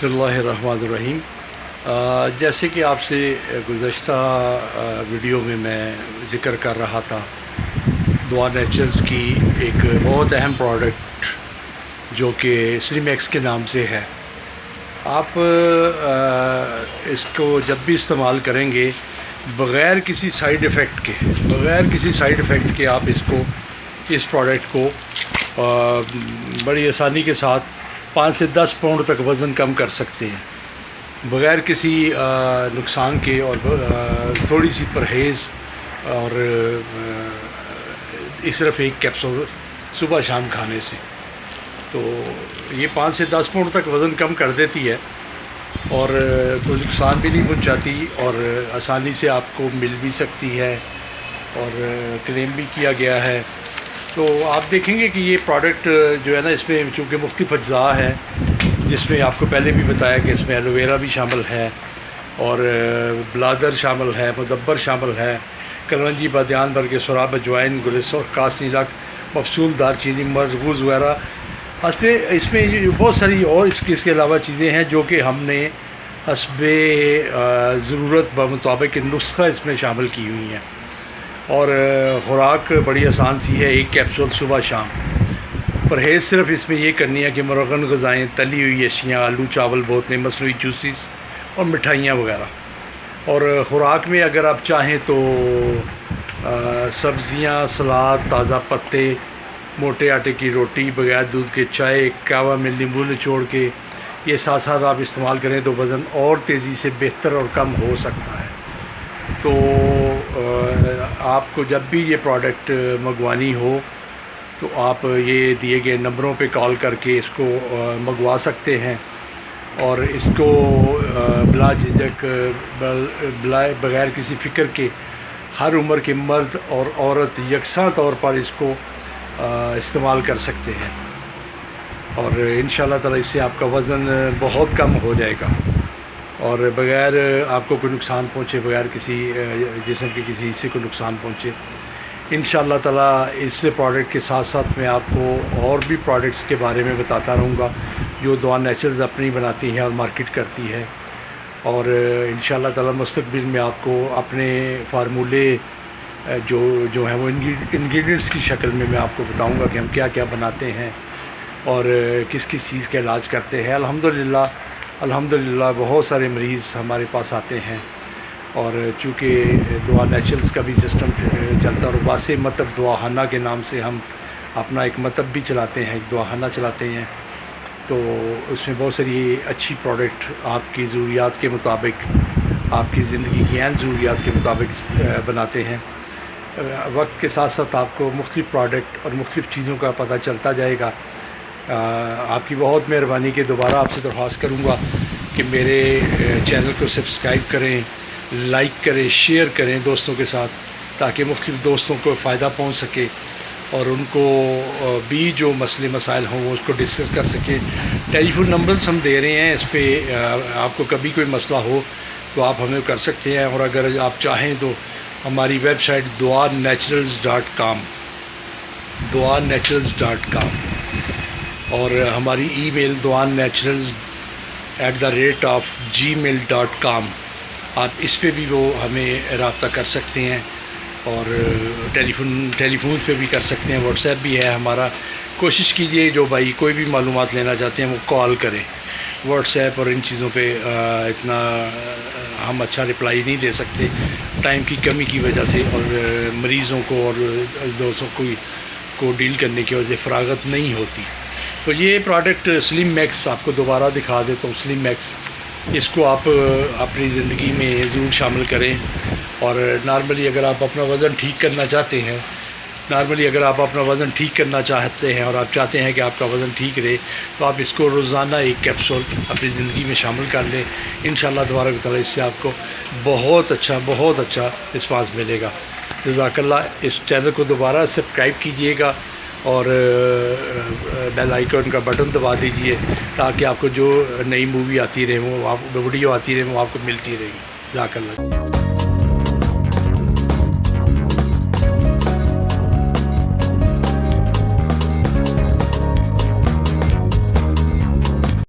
بسم اللہ الرحمن الرحیم۔ جیسے کہ آپ سے گزشتہ ویڈیو میں ذکر کر رہا تھا، دعا نیچرلز کی ایک بہت اہم پروڈکٹ جو کہ سلم ایکس کے نام سے ہے، آپ اس کو جب بھی استعمال کریں گے بغیر کسی سائیڈ ایفیکٹ کے آپ اس پروڈکٹ کو بڑی آسانی کے ساتھ 5 سے 10 پاؤنڈ تک وزن کم کر سکتے ہیں بغیر کسی نقصان کے، اور تھوڑی سی پرہیز، اور صرف ایک کیپسول صبح شام کھانے سے تو یہ 5 سے 10 پاؤنڈ تک وزن کم کر دیتی ہے، اور کوئی نقصان بھی نہیں پہنچاتی، اور آسانی سے آپ کو مل بھی سکتی ہے، اور کلیم بھی کیا گیا ہے۔ تو آپ دیکھیں گے کہ یہ پروڈکٹ جو ہے نا، اس میں چونکہ مختلف اجزاء ہے، جس میں آپ کو پہلے بھی بتایا کہ اس میں ایلو ویرا بھی شامل ہے، اور بلادر شامل ہے، مدبر شامل ہے، کلونجی، بادیان، برگ سراب، اجوائن، گلس اور کاس نیلک، مفصول، دار چینی، مرچ، گوز وغیرہ۔ اس میں بہت ساری اور اس کے علاوہ چیزیں ہیں جو کہ ہم نے حسب ضرورت بمطابق نسخہ اس میں شامل کی ہوئی ہیں، اور خوراک بڑی آسان سی ہے، ایک کیپسول صبح شام۔ پرہیز صرف اس میں یہ کرنی ہے کہ مرغن غذائیں، تلی ہوئی اشیاء، آلو، چاول، بوتلیں، مصنوعی جوسز اور مٹھائیاں وغیرہ۔ اور خوراک میں اگر آپ چاہیں تو سبزیاں، سلاد، تازہ پتے، موٹے آٹے کی روٹی، بغیر دودھ کے چائے، قہوہ میں لیموں نچوڑ کے یہ ساتھ ساتھ آپ استعمال کریں تو وزن اور تیزی سے بہتر اور کم ہو سکتا ہے۔ تو آپ کو جب بھی یہ پروڈکٹ منگوانی ہو تو آپ یہ دیے گئے نمبروں پہ کال کر کے اس کو منگوا سکتے ہیں، اور اس کو بلا جھجک، بغیر کسی فکر کے ہر عمر کے مرد اور عورت یکساں طور پر اس کو استعمال کر سکتے ہیں، اور انشاءاللہ تعالی اس سے آپ کا وزن بہت کم ہو جائے گا، اور بغیر آپ کو کوئی نقصان پہنچے، بغیر کسی جسم کے کسی حصے کو نقصان پہنچے۔ انشاءاللہ تعالی اس پروڈکٹ کے ساتھ ساتھ میں آپ کو اور بھی پروڈکٹس کے بارے میں بتاتا رہوں گا جو دعا نیچرلز اپنی بناتی ہیں اور مارکیٹ کرتی ہے، اور انشاءاللہ تعالی مستقبل میں آپ کو اپنے فارمولے جو ہیں وہ انگریڈینٹس کی شکل میں آپ کو بتاؤں گا کہ ہم کیا کیا بناتے ہیں اور کس چیز کا علاج کرتے ہیں۔ الحمدللہ بہت سارے مریض ہمارے پاس آتے ہیں، اور چونکہ دعا نیچرلز کا بھی سسٹم چلتا ہے، اور واسع مطب دعاخانہ کے نام سے ہم اپنا ایک مطب بھی چلاتے ہیں، ایک دعاخانہ چلاتے ہیں، تو اس میں بہت ساری اچھی پروڈکٹ آپ کی ضروریات کے مطابق، آپ کی زندگی کی اہم ضروریات کے مطابق بناتے ہیں۔ وقت کے ساتھ ساتھ آپ کو مختلف پروڈکٹ اور مختلف چیزوں کا پتہ چلتا جائے گا۔ آپ کی بہت مہربانی کہ دوبارہ آپ سے درخواست کروں گا کہ میرے چینل کو سبسکرائب کریں، لائک کریں، شیئر کریں دوستوں کے ساتھ، تاکہ مختلف دوستوں کو فائدہ پہنچ سکے، اور ان کو بھی جو مسئلے مسائل ہوں وہ اس کو ڈسکس کر سکیں۔ ٹیلی فون نمبرز ہم دے رہے ہیں، اس پہ آپ کو کبھی کوئی مسئلہ ہو تو آپ ہمیں کر سکتے ہیں، اور اگر آپ چاہیں تو ہماری ویب سائٹ duaneturals.com اور ہماری ای میل duaneturals@gmail.com، آپ اس پہ بھی وہ ہمیں رابطہ کر سکتے ہیں، اور ٹیلی فون پہ بھی کر سکتے ہیں، واٹس ایپ بھی ہے ہمارا۔ کوشش کیجئے جو بھائی کوئی بھی معلومات لینا چاہتے ہیں وہ کال کریں، واٹس ایپ اور ان چیزوں پہ اتنا ہم اچھا رپلائی نہیں دے سکتے ٹائم کی کمی کی وجہ سے، اور مریضوں کو اور دوستوں کو ڈیل کرنے کی وجہ سے فراغت نہیں ہوتی۔ تو یہ پروڈکٹ سلم میکس آپ کو دوبارہ دکھا دیتا ہوں، سلم میکس، اس کو آپ اپنی زندگی میں ضرور شامل کریں، اور نارملی اگر آپ اپنا وزن ٹھیک کرنا چاہتے ہیں، اور آپ چاہتے ہیں کہ آپ کا وزن ٹھیک رہے، تو آپ اس کو روزانہ ایک کیپسول اپنی زندگی میں شامل کر لیں۔ انشاءاللہ تبارک و تعالی اس سے آپ کو بہت اچھا رسپانس ملے گا۔ جزاک اللہ۔ اس چینل کو دوبارہ سبسکرائب کیجئے گا، اور بیل آئیکن کا بٹن دبا دیجئے تاکہ آپ کو جو نئی مووی آتی رہے، وہ ویڈیو آتی رہے، وہ آپ کو ملتی رہے گی۔ جزاک اللہ۔